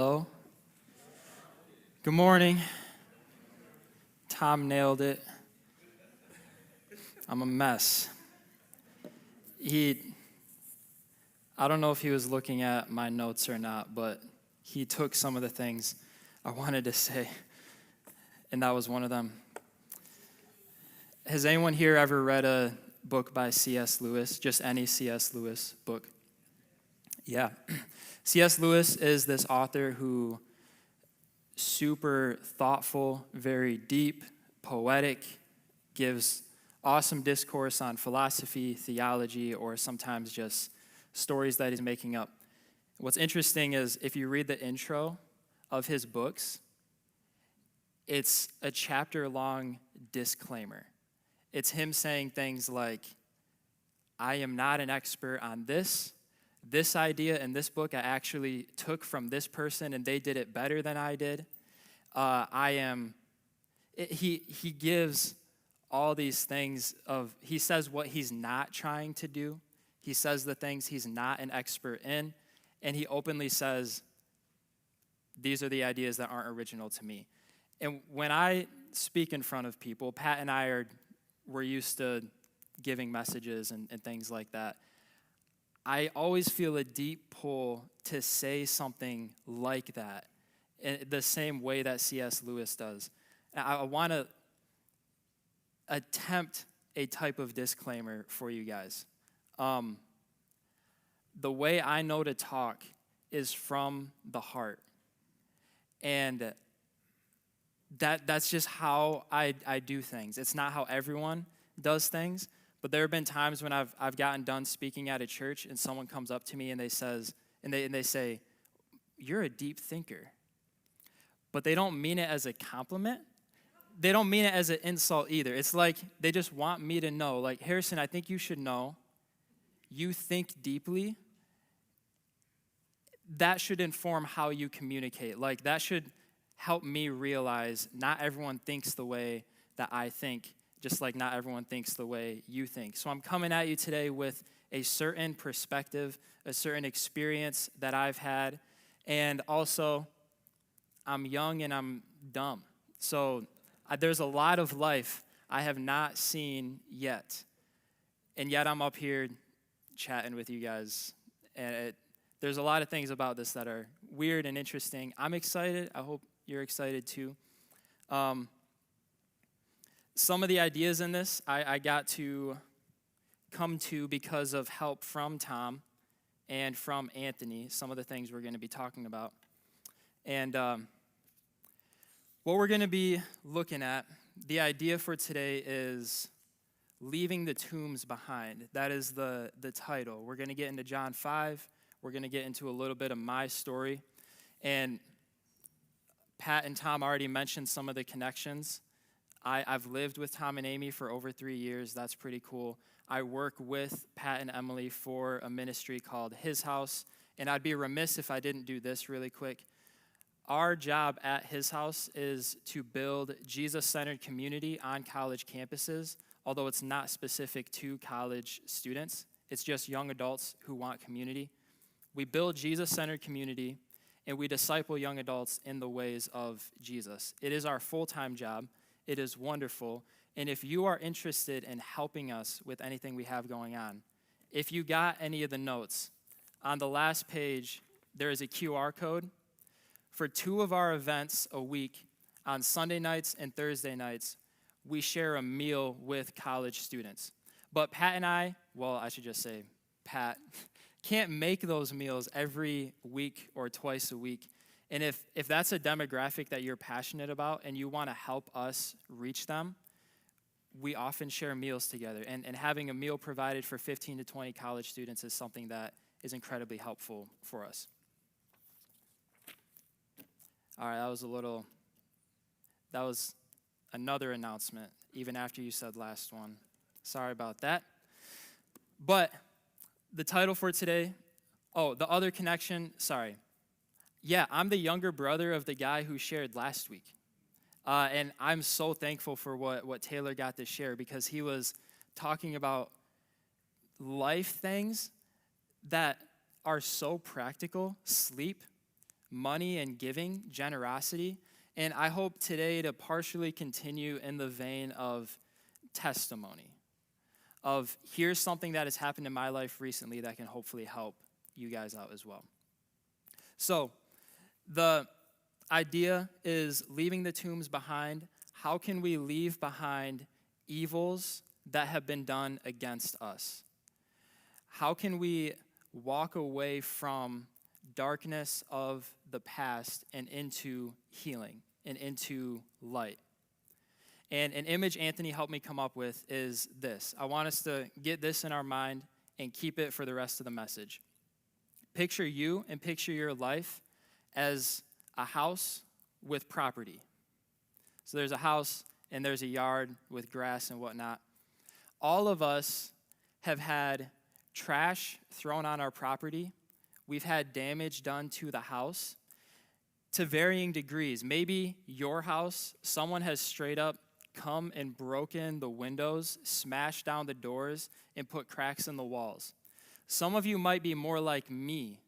Hello. Good morning. Tom nailed it. I'm a mess. I don't know if he was looking at my notes or not, but he took some of the things I wanted to say, and that was one of them. Has anyone here ever read a book by C.S. Lewis? Just any C.S. Lewis book? Yeah. C.S. Lewis is this author who super thoughtful, very deep, poetic, gives awesome discourse on philosophy, theology, or sometimes just stories that he's making up. What's interesting is if you read the intro of his books, it's a chapter-long disclaimer. It's him saying things like, I am not an expert on this. This idea in this book I actually took from this person, and they did it better than I did. He gives all these things he says what he's not trying to do. He says the things he's not an expert in, and he openly says, these are the ideas that aren't original to me. And when I speak in front of people, Pat and we're used to giving messages and things like that. I always feel a deep pull to say something like that in the same way that C.S. Lewis does. I want to attempt a type of disclaimer for you guys. The way I know to talk is from the heart. And that's just how I do things. It's not how everyone does things. But there have been times when I've gotten done speaking at a church and someone comes up to me and they say, you're a deep thinker. But they don't mean it as a compliment. They don't mean it as an insult either. It's like they just want me to know, like, Harrison, I think you should know, you think deeply. That should inform how you communicate. Like, that should help me realize not everyone thinks the way that I think, just like not everyone thinks the way you think. So I'm coming at you today with a certain perspective, a certain experience that I've had, and also I'm young and I'm dumb. So there's a lot of life I have not seen yet, and yet I'm up here chatting with you guys, and there's a lot of things about this that are weird and interesting. I'm excited. I hope you're excited too. Some of the ideas in this I got to come to because of help from Tom and from Anthony, some of the things we're going to be talking about. And what we're going to be looking at, the idea for today is leaving the tombs behind. That is the title. We're going to get into John 5. We're going to get into a little bit of my story. And Pat and Tom already mentioned some of the connections. I've lived with Tom and Amy for over 3 years. That's pretty cool. I work with Pat and Emily for a ministry called His House, and I'd be remiss if I didn't do this really quick. Our job at His House is to build Jesus-centered community on college campuses, although it's not specific to college students. It's just young adults who want community. We build Jesus-centered community, and we disciple young adults in the ways of Jesus. It is our full-time job. It is wonderful. And if you are interested in helping us with anything we have going on, if you got any of the notes, on the last page, there is a QR code. For 2 of our events a week, on Sunday nights and Thursday nights, we share a meal with college students. But Pat and I should just say Pat, can't make those meals every week or twice a week. And if that's a demographic that you're passionate about and you want to help us reach them, we often share meals together. And having a meal provided for 15 to 20 college students is something that is incredibly helpful for us. All right, that was another announcement, even after you said last one. Sorry about that. But the title for today, the other connection, sorry. Yeah, I'm the younger brother of the guy who shared last week. And I'm so thankful for what Taylor got to share because he was talking about life things that are so practical. Sleep, money and giving, generosity. And I hope today to partially continue in the vein of testimony, of here's something that has happened in my life recently that can hopefully help you guys out as well. So the idea is leaving the tombs behind. How can we leave behind evils that have been done against us? How can we walk away from darkness of the past and into healing and into light? And an image Anthony helped me come up with is this. I want us to get this in our mind and keep it for the rest of the message. Picture you and picture your life as a house with property. So there's a house and there's a yard with grass and whatnot. All of us have had trash thrown on our property. We've had damage done to the house to varying degrees. Maybe your house, someone has straight up come and broken the windows, smashed down the doors, and put cracks in the walls. Some of you might be more like me,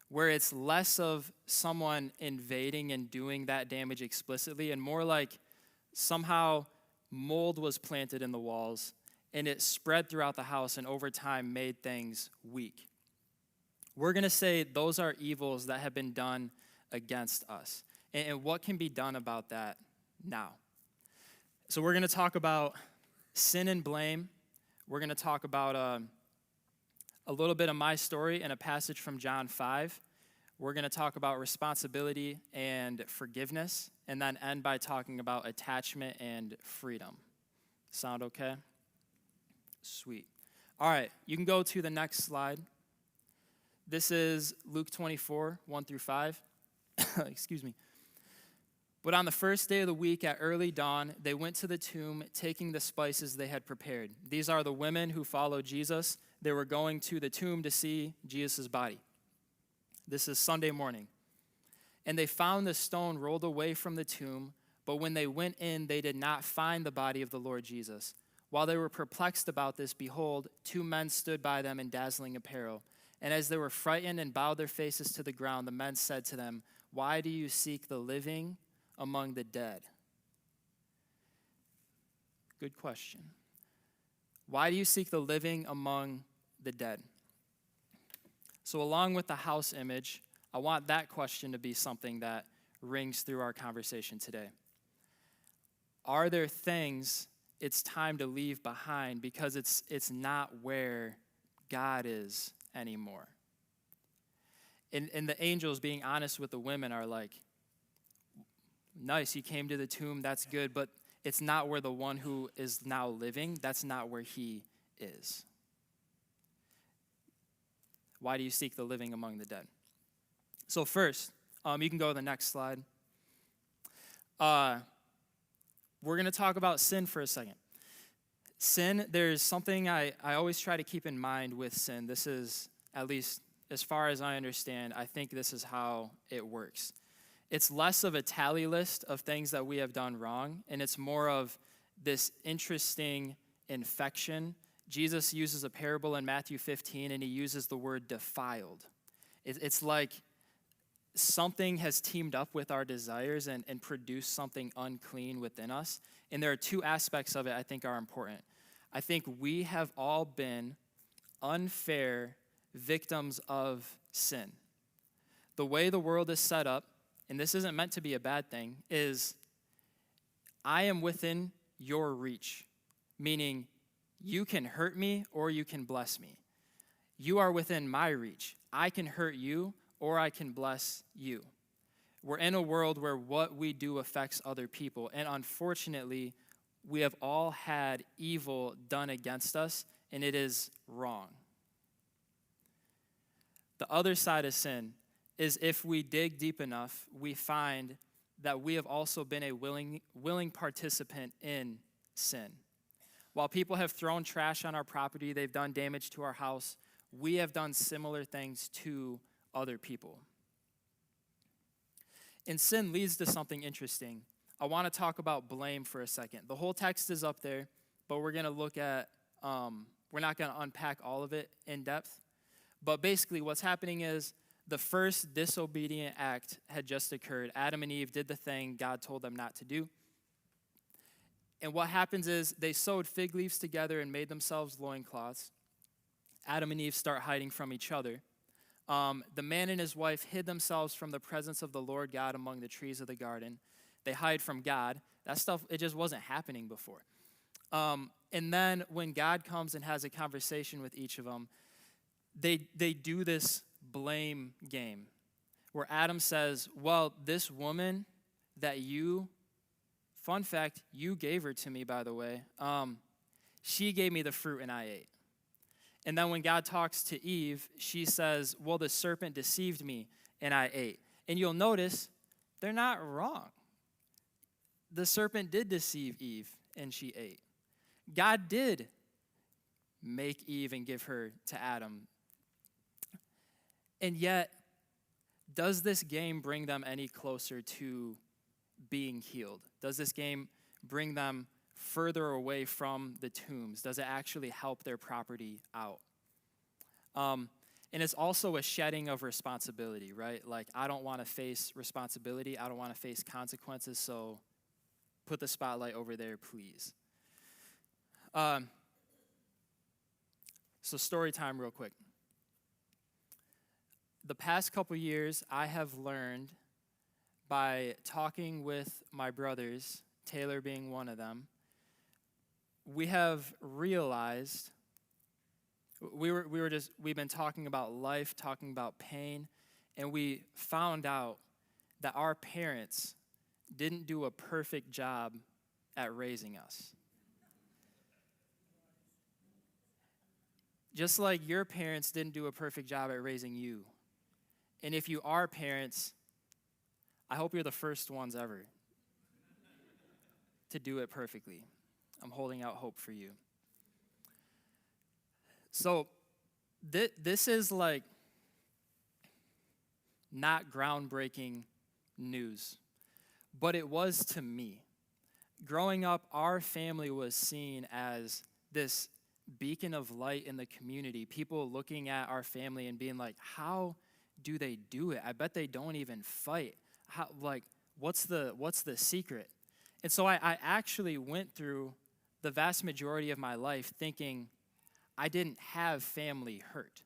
where it's less of someone invading and doing that damage explicitly and more like somehow mold was planted in the walls and it spread throughout the house and over time made things weak. We're going to say those are evils that have been done against us. And what can be done about that now? So we're going to talk about sin and blame. We're going to talk about a little bit of my story and a passage from John 5. We're going to talk about responsibility and forgiveness, and then end by talking about attachment and freedom. Sound okay? Sweet. All right, you can go to the next slide. This is Luke 24, 1 through 5. Excuse me. But on the first day of the week at early dawn, they went to the tomb, taking the spices they had prepared. These are the women who followed Jesus. They were going to the tomb to see Jesus' body. This is Sunday morning. And they found the stone rolled away from the tomb, but when they went in, they did not find the body of the Lord Jesus. While they were perplexed about this, behold, two men stood by them in dazzling apparel. And as they were frightened and bowed their faces to the ground, the men said to them, "Why do you seek the living among the dead?" Good question. Why do you seek the living among the dead? So along with the house image, I want that question to be something that rings through our conversation today. Are there things it's time to leave behind because it's not where God is anymore? And the angels, being honest with the women, are like, nice, you came to the tomb, that's good, but it's not where the one who is now living, that's not where he is. Why do you seek the living among the dead? So first, you can go to the next slide. We're going to talk about sin for a second. Sin, there's something I always try to keep in mind with sin. This is, at least as far as I understand, I think this is how it works. It's less of a tally list of things that we have done wrong, and it's more of this interesting infection. Jesus uses a parable in Matthew 15, and he uses the word defiled. It's like something has teamed up with our desires and produced something unclean within us. And there are two aspects of it I think are important. I think we have all been unfair victims of sin. The way the world is set up, and this isn't meant to be a bad thing, is I am within your reach, meaning you can hurt me or you can bless me. You are within my reach. I can hurt you or I can bless you. We're in a world where what we do affects other people, and unfortunately, we have all had evil done against us, and it is wrong. The other side of sin is if we dig deep enough, we find that we have also been a willing participant in sin. While people have thrown trash on our property, they've done damage to our house, we have done similar things to other people. And sin leads to something interesting. I want to talk about blame for a second. The whole text is up there, but we're going to look at, we're not going to unpack all of it in depth. But basically what's happening is The first disobedient act had just occurred. Adam and Eve did the thing God told them not to do. And what happens is they sewed fig leaves together and made themselves loincloths. Adam and Eve start hiding from each other. The man and his wife hid themselves from the presence of the Lord God among the trees of the garden. They hide from God. That stuff, it just wasn't happening before. And then when God comes and has a conversation with each of them, they do this blame game where Adam says, well, this woman that you, fun fact, you gave her to me, by the way, she gave me the fruit and I ate. And then when God talks to Eve, she says, well, the serpent deceived me and I ate. And you'll notice they're not wrong. The serpent did deceive Eve and she ate. God did make Eve and give her to Adam. And yet, does this game bring them any closer to being healed? Does this game bring them further away from the tombs? Does it actually help their property out? And it's also a shedding of responsibility, right? Like, I don't want to face responsibility. I don't want to face consequences, so put the spotlight over there, please. So story time real quick. The past couple years, I have learned by talking with my brothers, Taylor being one of them, we have realized we've been talking about life, talking about pain, and we found out that our parents didn't do a perfect job at raising us. Just like your parents didn't do a perfect job at raising you. And if you are parents, I hope you're the first ones ever to do it perfectly. I'm holding out hope for you. So this is like not groundbreaking news, but it was to me. Growing up, our family was seen as this beacon of light in the community. People looking at our family and being like, how do they do it? I bet they don't even fight. How, like, what's the secret? And so I actually went through the vast majority of my life thinking I didn't have family hurt.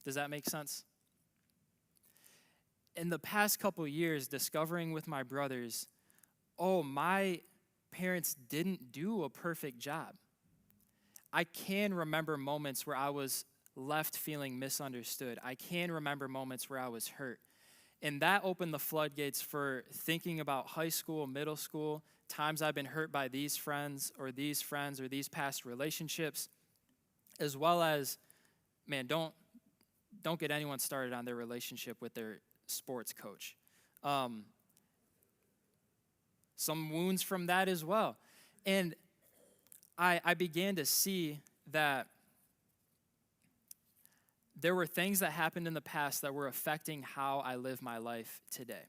Does that make sense? In the past couple years, discovering with my brothers, oh, my parents didn't do a perfect job. I can remember moments where I was left feeling misunderstood. I can remember moments where I was hurt. And that opened the floodgates for thinking about high school, middle school, times I've been hurt by these friends or these past relationships, as well as, man, don't get anyone started on their relationship with their sports coach. Some wounds from that as well. And I began to see that there were things that happened in the past that were affecting how I live my life today.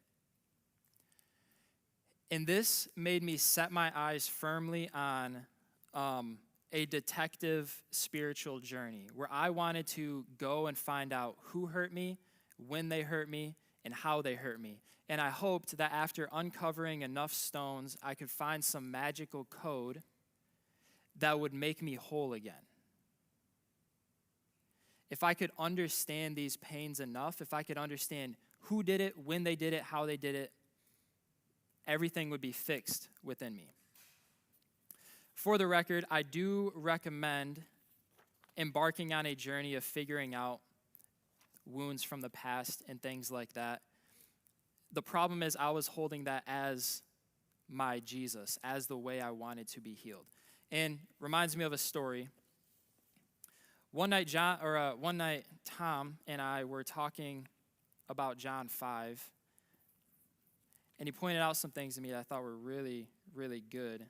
And this made me set my eyes firmly on a detective spiritual journey where I wanted to go and find out who hurt me, when they hurt me, and how they hurt me. And I hoped that after uncovering enough stones, I could find some magical code that would make me whole again. If I could understand these pains enough, if I could understand who did it, when they did it, how they did it, everything would be fixed within me. For the record, I do recommend embarking on a journey of figuring out wounds from the past and things like that. The problem is I was holding that as my Jesus, as the way I wanted to be healed. And reminds me of a story. One night Tom and I were talking about John 5, and he pointed out some things to me that I thought were really, really good,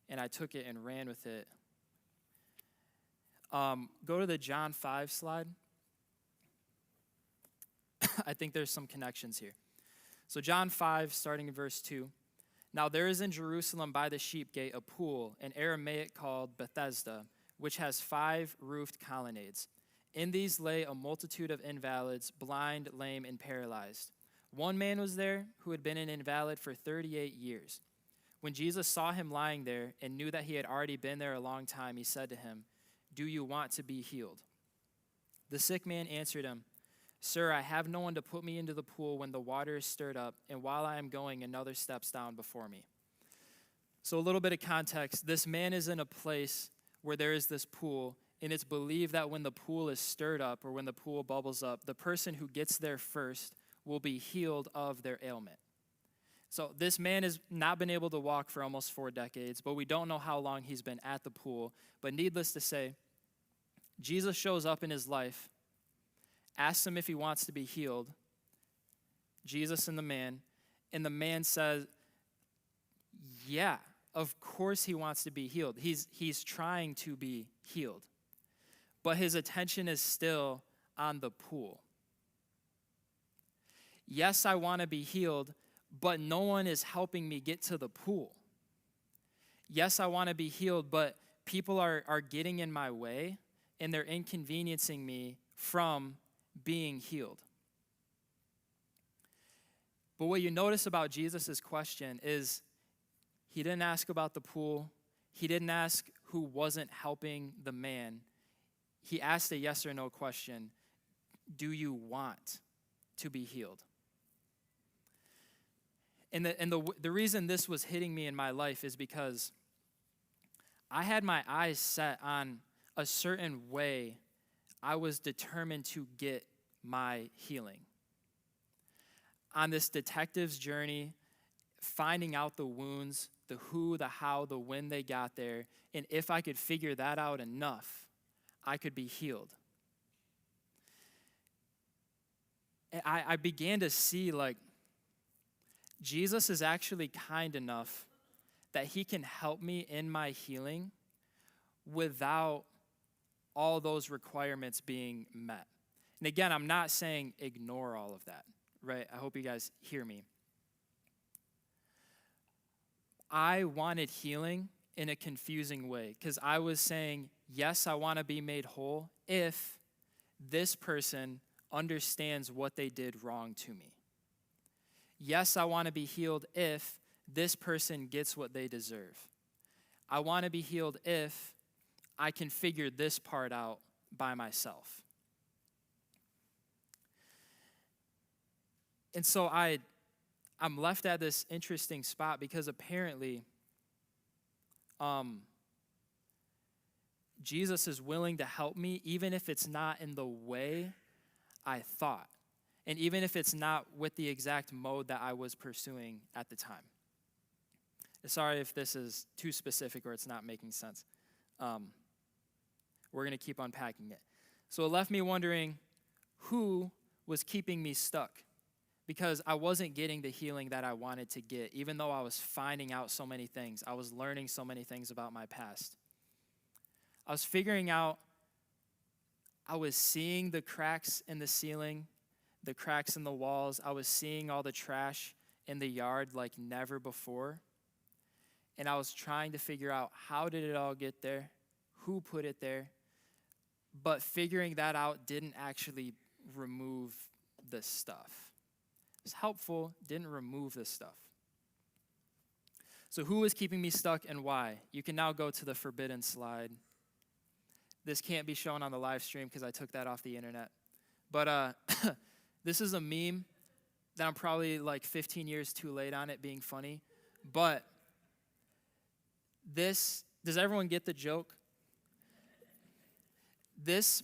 and I took it and ran with it. Go to the John 5 slide. I think there's some connections here. So John 5, starting in verse 2. Now there is in Jerusalem by the sheep gate a pool, in Aramaic called Bethesda, which has 5 roofed colonnades. In these lay a multitude of invalids, blind, lame, and paralyzed. One man was there who had been an invalid for 38 years. When Jesus saw him lying there and knew that he had already been there a long time, he said to him, "Do you want to be healed?" The sick man answered him, "Sir, I have no one to put me into the pool when the water is stirred up, and while I am going, another steps down before me." So a little bit of context. This man is in a place where there is this pool, and it's believed that when the pool is stirred up or when the pool bubbles up, the person who gets there first will be healed of their ailment. So this man has not been able to walk for almost 4 decades, but we don't know how long he's been at the pool. But needless to say, Jesus shows up in his life, asks him if he wants to be healed, Jesus and the man says, yeah, of course he wants to be healed. He's trying to be healed, but his attention is still on the pool. Yes, I want to be healed, but no one is helping me get to the pool. Yes, I want to be healed, but people are getting in my way, and they're inconveniencing me from being healed. But what you notice about Jesus' question is he didn't ask about the pool. He didn't ask who wasn't helping the man. He asked a yes or no question. Do you want to be healed? And the reason this was hitting me in my life is because I had my eyes set on a certain way I was determined to get my healing. On this detective's journey, finding out the wounds, the who, the how, the when they got there, and if I could figure that out enough, I could be healed. And I began to see, like, Jesus is actually kind enough that he can help me in my healing without all those requirements being met. And again, I'm not saying ignore all of that, right? I hope you guys hear me. I wanted healing in a confusing way because I was saying, yes, I want to be made whole if this person understands what they did wrong to me. Yes, I want to be healed if this person gets what they deserve. I want to be healed if I can figure this part out by myself. And so I'm left at this interesting spot because apparently Jesus is willing to help me even if it's not in the way I thought. And even if it's not with the exact mode that I was pursuing at the time. Sorry if this is too specific or it's not making sense. We're going to keep unpacking it. So it left me wondering who was keeping me stuck because I wasn't getting the healing that I wanted to get, even though I was finding out so many things. I was learning so many things about my past. I was figuring out, I was seeing the cracks in the ceiling, the cracks in the walls. I was seeing all the trash in the yard like never before. And I was trying to figure out how did it all get there, who put it there. But figuring that out didn't actually remove the stuff. It was helpful, didn't remove the stuff. So who was keeping me stuck and why? You can now go to the forbidden slide. This can't be shown on the live stream because I took that off the internet. But this is a meme that I'm probably like 15 years too late on it being funny. But does everyone get the joke? This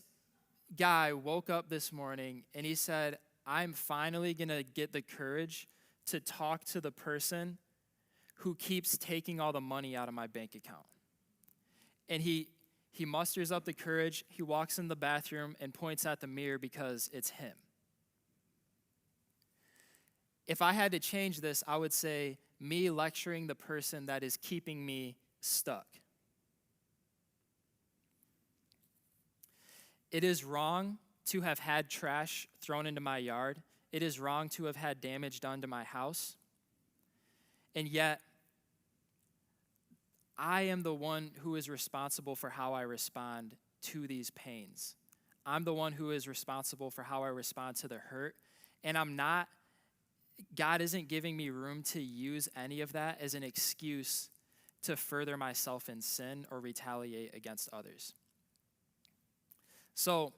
guy woke up this morning and he said, I'm finally going to get the courage to talk to the person who keeps taking all the money out of my bank account. And he musters up the courage. He walks in the bathroom and points at the mirror because it's him. If I had to change this, I would say me lecturing the person that is keeping me stuck. It is wrong to have had trash thrown into my yard. It is wrong to have had damage done to my house. And yet, I am the one who is responsible for how I respond to these pains. I'm the one who is responsible for how I respond to the hurt. And God isn't giving me room to use any of that as an excuse to further myself in sin or retaliate against others. So,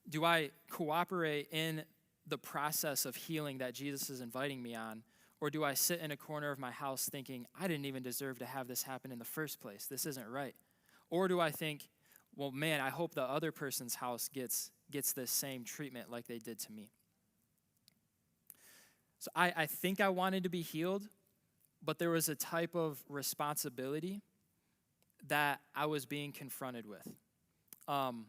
do I cooperate in the process of healing that Jesus is inviting me on? Or do I sit in a corner of my house thinking, I didn't even deserve to have this happen in the first place. This isn't right. Or do I think, well, man, I hope the other person's house gets this same treatment like they did to me. So I think I wanted to be healed, but there was a type of responsibility that I was being confronted with. And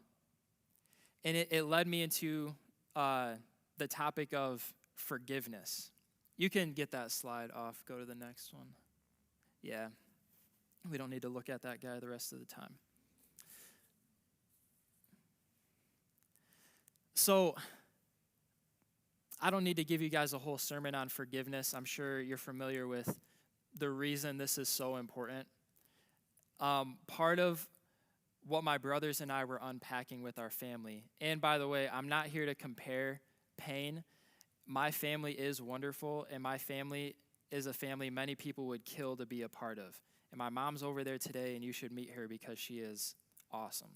it led me into the topic of forgiveness. You can get that slide off. Go to the next one. Yeah. We don't need to look at that guy the rest of the time. So, I don't need to give you guys a whole sermon on forgiveness. I'm sure you're familiar with the reason this is so important. Part of what my brothers and I were unpacking with our family, and by the way, I'm not here to compare pain. My family is wonderful, and my family is a family many people would kill to be a part of. And my mom's over there today, and you should meet her because she is awesome.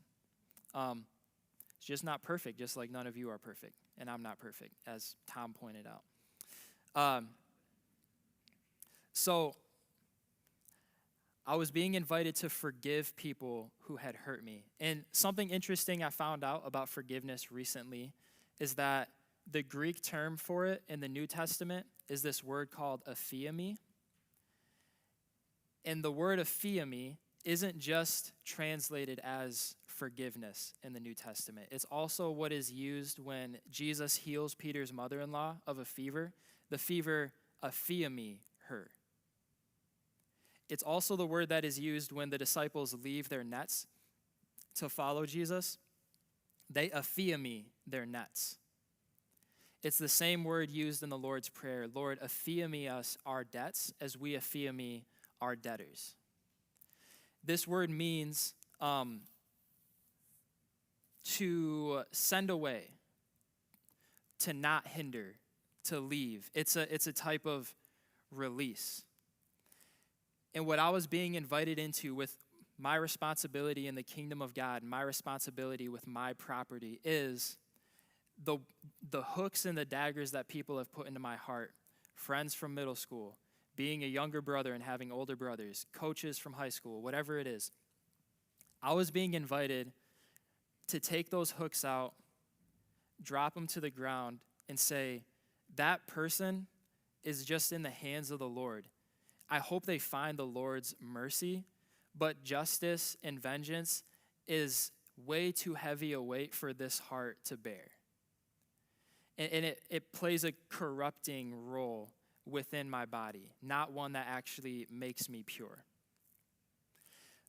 She's just not perfect, just like none of you are perfect, and I'm not perfect, as Tom pointed out. So I was being invited to forgive people who had hurt me. And something interesting I found out about forgiveness recently is that the Greek term for it in the New Testament is this word called aphiemi. And the word aphiemi isn't just translated as forgiveness in the New Testament. It's also what is used when Jesus heals Peter's mother-in-law of a fever. The fever aphiemi her. It's also the word that is used when the disciples leave their nets to follow Jesus. They aphiemi their nets. It's the same word used in the Lord's Prayer. Lord, aphiemi us our debts as we aphiemi our debtors. This word means to send away, to not hinder, to leave. It's a type of release. And what I was being invited into with my responsibility in the kingdom of God, my responsibility with my property is the hooks and the daggers that people have put into my heart, friends from middle school, being a younger brother and having older brothers, coaches from high school, whatever it is. I was being invited to take those hooks out, drop them to the ground, and say, that person is just in the hands of the Lord. I hope they find the Lord's mercy, but justice and vengeance is way too heavy a weight for this heart to bear. And it plays a corrupting role within my body, not one that actually makes me pure.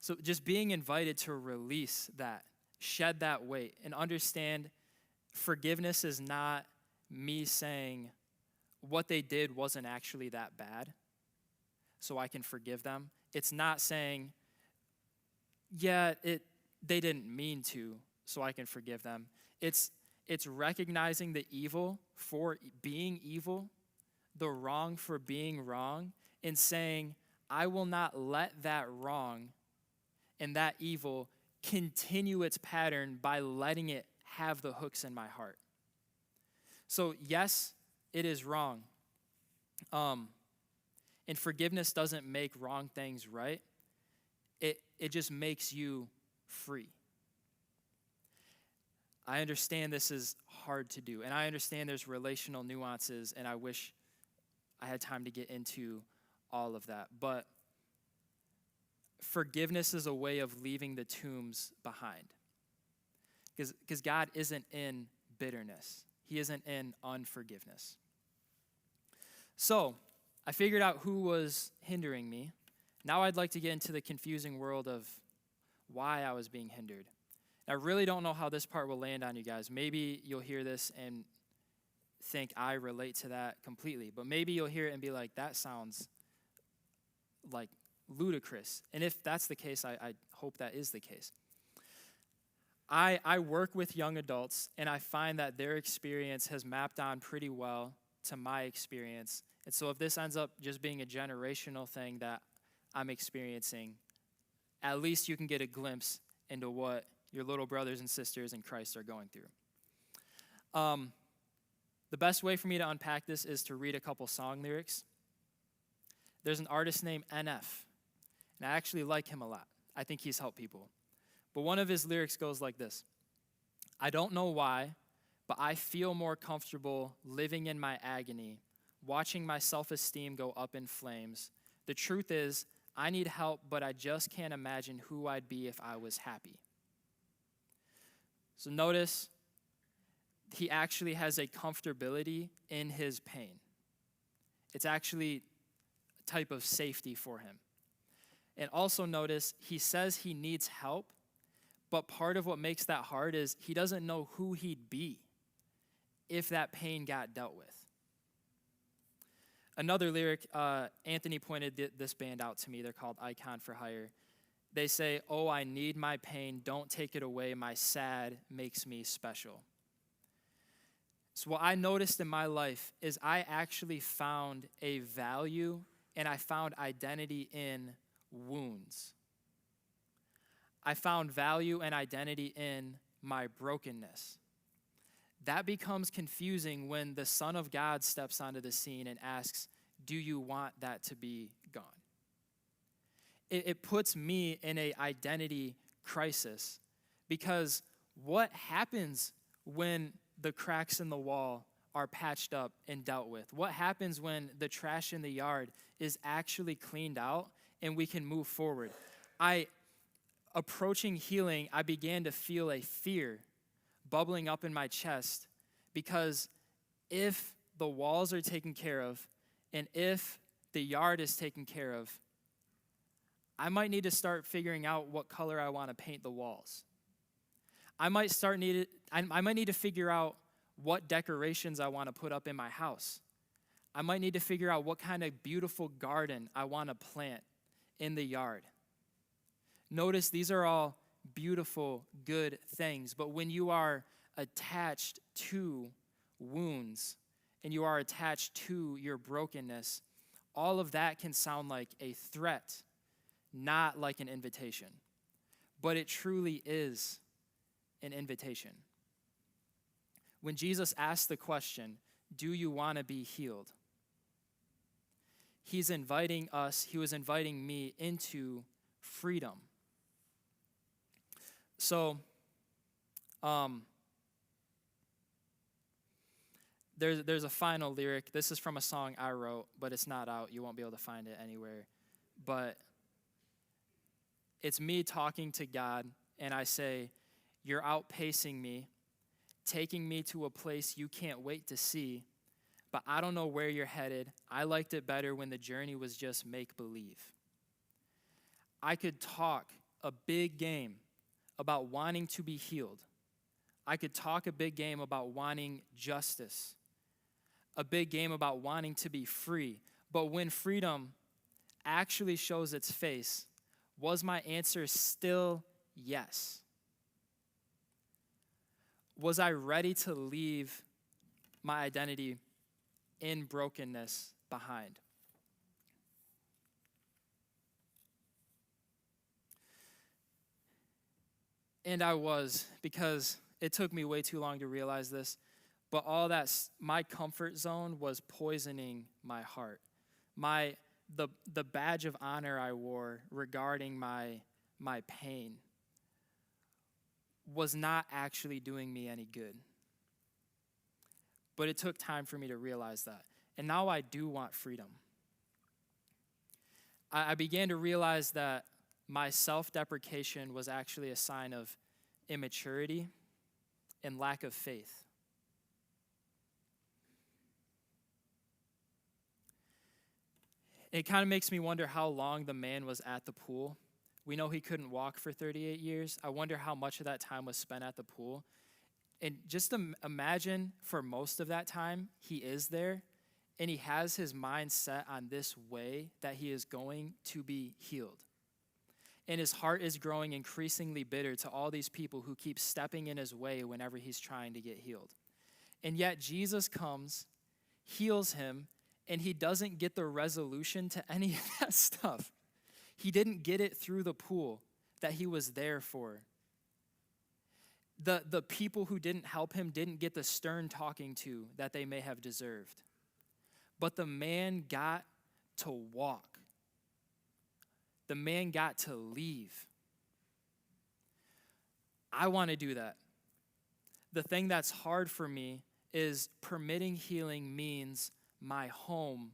So just being invited to release that, shed that weight, and understand forgiveness is not me saying what they did wasn't actually that bad, so I can forgive them. It's not saying, yeah, they didn't mean to, so I can forgive them. It's recognizing the evil for being evil, the wrong for being wrong, and saying, I will not let that wrong and that evil continue its pattern by letting it have the hooks in my heart. So yes, it is wrong. And forgiveness doesn't make wrong things right. It just makes you free. I understand this is hard to do, and I understand there's relational nuances, and I wish I had time to get into all of that. But forgiveness is a way of leaving the tombs behind. Because God isn't in bitterness. He isn't in unforgiveness. So, I figured out who was hindering me. Now I'd like to get into the confusing world of why I was being hindered. I really don't know how this part will land on you guys. Maybe you'll hear this and think I relate to that completely. But maybe you'll hear it and be like, that sounds like ludicrous. And if that's the case, I hope that is the case. I work with young adults, and I find that their experience has mapped on pretty well to my experience. And so if this ends up just being a generational thing that I'm experiencing, at least you can get a glimpse into what your little brothers and sisters in Christ are going through. The best way for me to unpack this is to read a couple song lyrics. There's an artist named NF, and I actually like him a lot. I think he's helped people. But one of his lyrics goes like this: I don't know why, but I feel more comfortable living in my agony, watching my self-esteem go up in flames. The truth is, I need help, but I just can't imagine who I'd be if I was happy. So notice, he actually has a comfortability in his pain. It's actually a type of safety for him. And also notice, he says he needs help, but part of what makes that hard is he doesn't know who he'd be if that pain got dealt with. Another lyric, Anthony pointed this band out to me. They're called Icon for Hire. They say, oh, I need my pain. Don't take it away. My sad makes me special. So what I noticed in my life is I actually found a value and I found identity in wounds. I found value and identity in my brokenness. That becomes confusing when the Son of God steps onto the scene and asks, do you want that to be gone? It puts me in an identity crisis, because what happens when the cracks in the wall are patched up and dealt with? What happens when the trash in the yard is actually cleaned out and we can move forward? Approaching healing, I began to feel a fear bubbling up in my chest, because if the walls are taken care of and if the yard is taken care of, I might need to start figuring out what color I want to paint the walls. I might need to figure out what decorations I want to put up in my house. I might need to figure out what kind of beautiful garden I want to plant in the yard. Notice these are all beautiful, good things, but when you are attached to wounds and you are attached to your brokenness, all of that can sound like a threat, not like an invitation. But it truly is an invitation. When Jesus asked the question, do you want to be healed? He was inviting me into freedom. So, there's a final lyric. This is from a song I wrote, but it's not out. You won't be able to find it anywhere. But it's me talking to God, and I say, you're outpacing me, taking me to a place you can't wait to see, but I don't know where you're headed. I liked it better when the journey was just make-believe. I could talk a big game about wanting to be healed. I could talk a big game about wanting justice, a big game about wanting to be free. But when freedom actually shows its face, was my answer still yes? Was I ready to leave my identity in brokenness behind? And I was, because it took me way too long to realize this, but all that, my comfort zone was poisoning my heart. The badge of honor I wore regarding my pain was not actually doing me any good. But it took time for me to realize that. And now I do want freedom. I began to realize that my self-deprecation was actually a sign of immaturity and lack of faith. It kind of makes me wonder how long the man was at the pool. We know he couldn't walk for 38 years. I wonder how much of that time was spent at the pool. And just imagine for most of that time, he is there, and he has his mind set on this way that he is going to be healed. And his heart is growing increasingly bitter to all these people who keep stepping in his way whenever he's trying to get healed. And yet Jesus comes, heals him, and he doesn't get the resolution to any of that stuff. He didn't get it through the pool that he was there for. The people who didn't help him didn't get the stern talking to that they may have deserved. But the man got to walk. The man got to leave. I want to do that. The thing that's hard for me is permitting healing means my home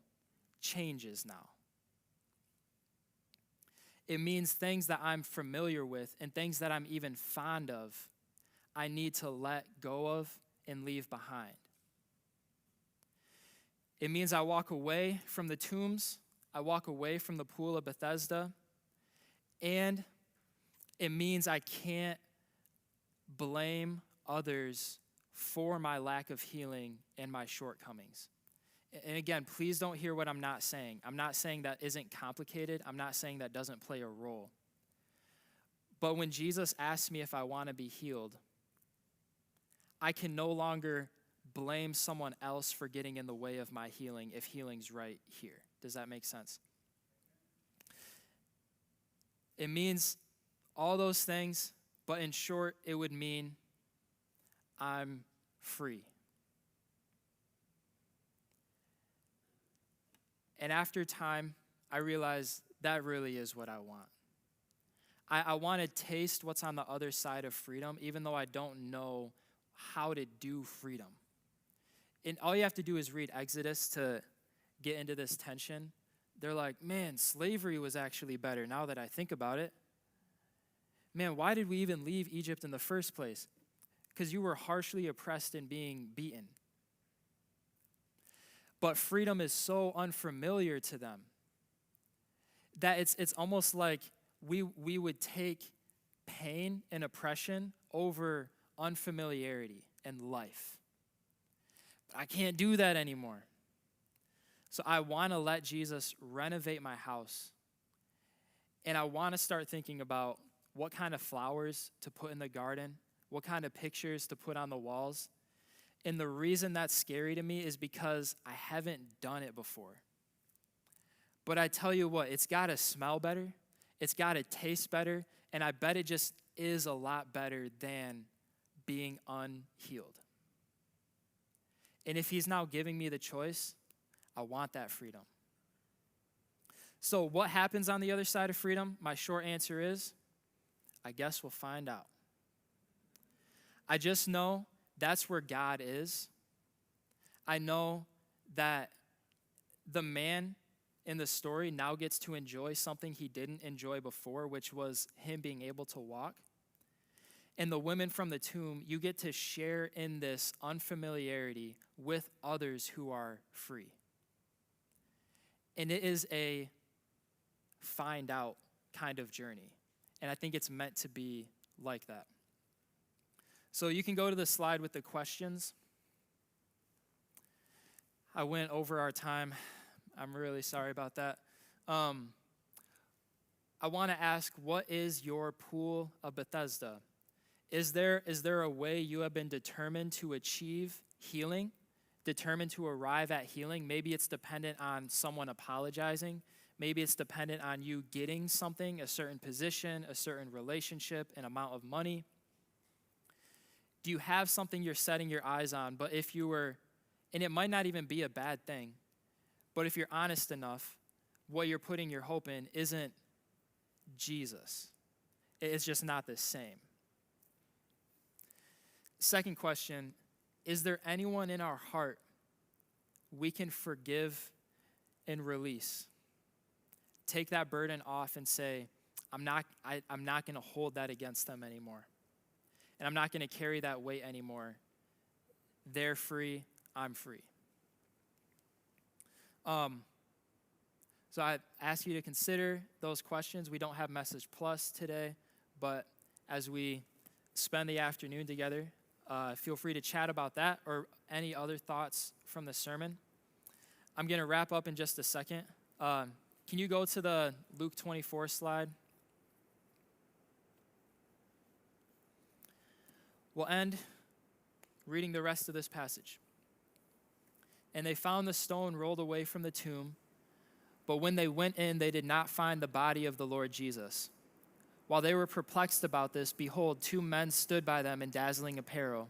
changes now. It means things that I'm familiar with and things that I'm even fond of, I need to let go of and leave behind. It means I walk away from the tombs, I walk away from the pool of Bethesda, and it means I can't blame others for my lack of healing and my shortcomings. And again, please don't hear what I'm not saying. I'm not saying that isn't complicated. I'm not saying that doesn't play a role. But when Jesus asked me if I want to be healed, I can no longer blame someone else for getting in the way of my healing if healing's right here. Does that make sense? It means all those things, but in short, it would mean I'm free. And after time, I realized that really is what I want. I want to taste what's on the other side of freedom, even though I don't know how to do freedom. And all you have to do is read Exodus to get into this tension. They're like, man, slavery was actually better now that I think about it. Man, why did we even leave Egypt in the first place? Because you were harshly oppressed and being beaten. But freedom is so unfamiliar to them that it's almost like we would take pain and oppression over unfamiliarity and life. But I can't do that anymore. So I want to let Jesus renovate my house. And I want to start thinking about what kind of flowers to put in the garden, what kind of pictures to put on the walls. And the reason that's scary to me is because I haven't done it before. But I tell you what, it's got to smell better, it's got to taste better, and I bet it just is a lot better than being unhealed. And if he's now giving me the choice, I want that freedom. So what happens on the other side of freedom? My short answer is, I guess we'll find out. I just know that's where God is. I know that the man in the story now gets to enjoy something he didn't enjoy before, which was him being able to walk. And the women from the tomb, you get to share in this unfamiliarity with others who are free. And it is a find out kind of journey. And I think it's meant to be like that. So you can go to the slide with the questions. I went over our time. I'm really sorry about that. I want to ask, what is your pool of Bethesda? Is there a way you have been determined to achieve healing, determined to arrive at healing? Maybe it's dependent on someone apologizing. Maybe it's dependent on you getting something, a certain position, a certain relationship, an amount of money. Do you have something you're setting your eyes on? But if you were, and it might not even be a bad thing, but if you're honest enough, what you're putting your hope in isn't Jesus. It's just not the same. Second question, is there anyone in our heart we can forgive and release? Take that burden off and say, I'm not going to hold that against them anymore. And I'm not going to carry that weight anymore. They're free, I'm free. So I ask you to consider those questions. We don't have Message Plus today, but as we spend the afternoon together, feel free to chat about that or any other thoughts from the sermon. I'm going to wrap up in just a second. Can you go to the Luke 24 slide? We'll end reading the rest of this passage. And they found the stone rolled away from the tomb, but when they went in, they did not find the body of the Lord Jesus. While they were perplexed about this, behold, 2 men stood by them in dazzling apparel.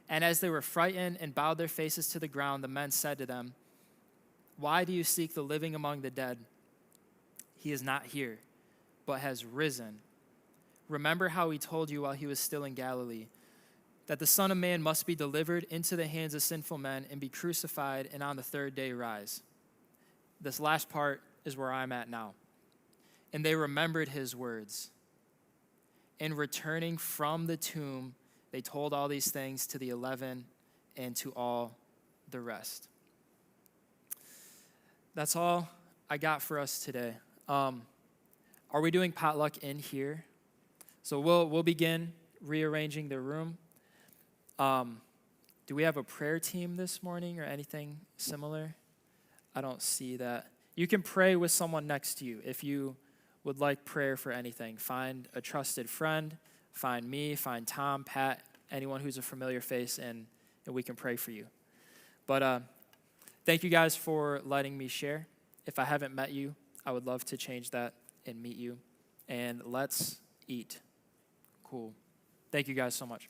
And as they were frightened and bowed their faces to the ground, the men said to them, "Why do you seek the living among the dead? He is not here, but has risen. Remember how he told you while he was still in Galilee, that the Son of Man must be delivered into the hands of sinful men and be crucified, and on the 3rd day rise." This last part is where I'm at now. And they remembered his words. And returning from the tomb, they told all these things to the 11 and to all the rest. That's all I got for us today. Are we doing potluck in here? So we'll begin rearranging the room. Do we have a prayer team this morning or anything similar? I don't see that. You can pray with someone next to you if you would like prayer for anything. Find a trusted friend, find me, find Tom, Pat, anyone who's a familiar face, and we can pray for you. But thank you guys for letting me share. If I haven't met you, I would love to change that and meet you. And let's eat. Cool. Thank you guys so much.